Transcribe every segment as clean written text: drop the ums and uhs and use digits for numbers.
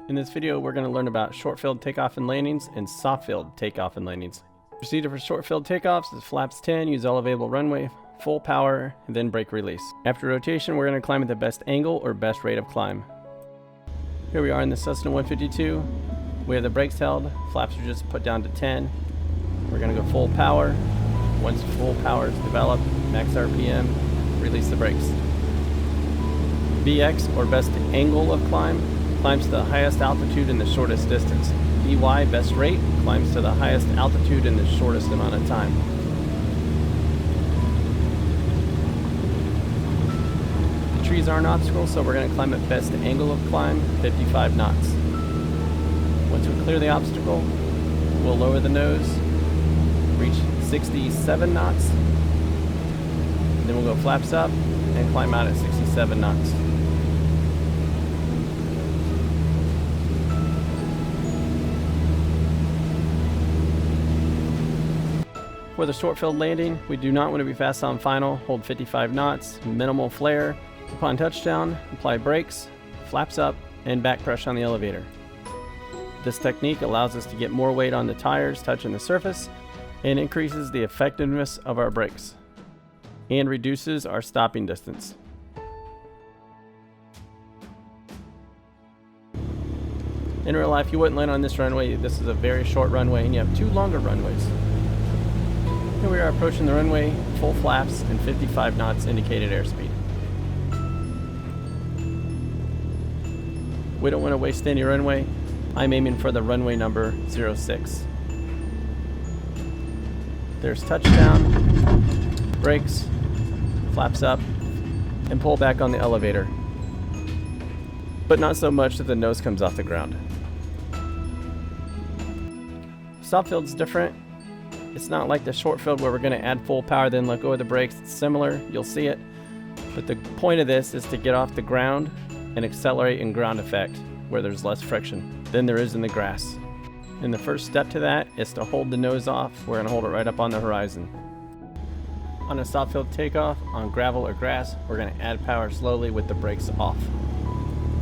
In this video, we're going to learn about short-filled takeoff and landings and soft-filled takeoff and landings. Procedure for short-filled takeoffs is flaps 10, use elevatable runway, full power, and then brake release. After rotation, we're going to climb at the best angle or best rate of climb. Here we are in the Cessna 152. We have the brakes held, flaps are just put down to 10. We're going to go full power. Once full power is developed, max RPM, release the brakes. BX, or best angle of climb, climbs to the highest altitude in the shortest distance. BY, best rate, climbs to the highest altitude in the shortest amount of time. The trees are an obstacle, so we're going to climb at best angle of climb, 55 knots. Once we clear the obstacle, we'll lower the nose, reach 67 knots, then we'll go flaps up and climb out at 67 knots. For the short-filled landing, we do not want to be fast on final, hold 55 knots, minimal flare. Upon touchdown, apply brakes, flaps up, and back pressure on the elevator. This technique allows us to get more weight on the tires touching the surface and increases the effectiveness of our brakes and reduces our stopping distance. In real life, you wouldn't land on this runway. This is a very short runway and you have two longer runways. Here we are approaching the runway, full flaps and 55 knots indicated airspeed. We don't want to waste any runway. I'm aiming for the runway number 06. There's touchdown, brakes, flaps up, and pull back on the elevator. But not so much that the nose comes off the ground. Soft field's different. It's not like the short field where we're going to add full power then let go of the brakes. It's similar, you'll see it. But the point of this is to get off the ground and accelerate in ground effect where there's less friction than there is in the grass. And the first step to that is to hold the nose off. We're going to hold it right up on the horizon. On a soft field takeoff, on gravel or grass, we're going to add power slowly with the brakes off.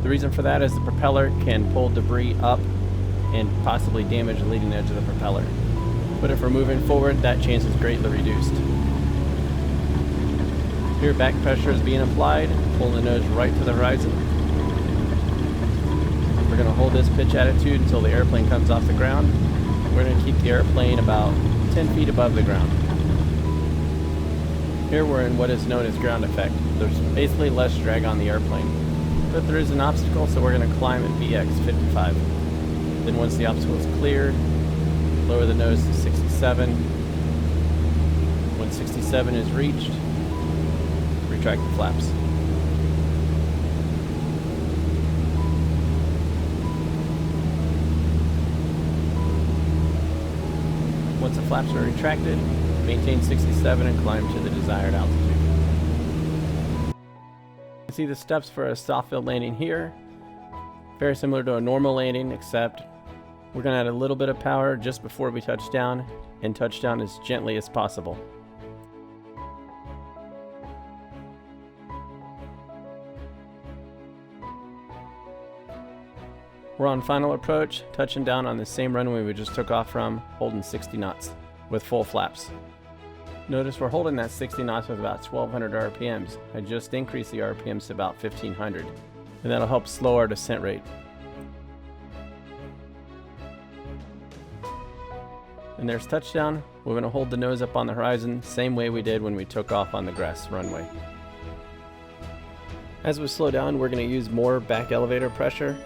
The reason for that is the propeller can pull debris up and possibly damage the leading edge of the propeller. But if we're moving forward, that chance is greatly reduced. Here, back pressure is being applied. Pull the nose right to the horizon. We're going to hold this pitch attitude until the airplane comes off the ground. We're going to keep the airplane about 10 feet above the ground. Here we're in what is known as ground effect. There's basically less drag on the airplane. But there is an obstacle, so we're going to climb at VX 55. Then once the obstacle is cleared, lower the nose to 67. When 67 is reached, retract the flaps. Once the flaps are retracted, maintain 67 and climb to the desired altitude. You see the steps for a soft field landing here. Very similar to a normal landing, except we're going to add a little bit of power just before we touch down, and touch down as gently as possible. We're on final approach, touching down on the same runway we just took off from, holding 60 knots with full flaps. Notice we're holding that 60 knots with about 1200 RPMs. I just increased the RPMs to about 1500, and that'll help slow our descent rate. And there's touchdown. We're going to hold the nose up on the horizon, same way we did when we took off on the grass runway. As we slow down, we're going to use more back elevator pressure.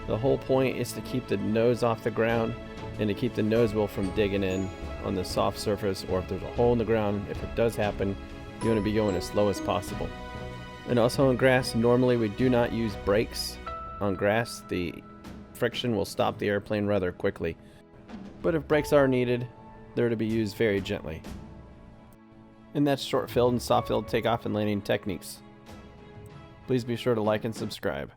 The whole point is to keep the nose off the ground and to keep the nose wheel from digging in on the soft surface, or if there's a hole in the ground, if it does happen, you want to be going as slow as possible. And also on grass, normally we do not use brakes. On grass, the friction will stop the airplane rather quickly. But if brakes are needed, they're to be used very gently. And that's short-filled and soft-filled takeoff and landing techniques. Please be sure to like and subscribe.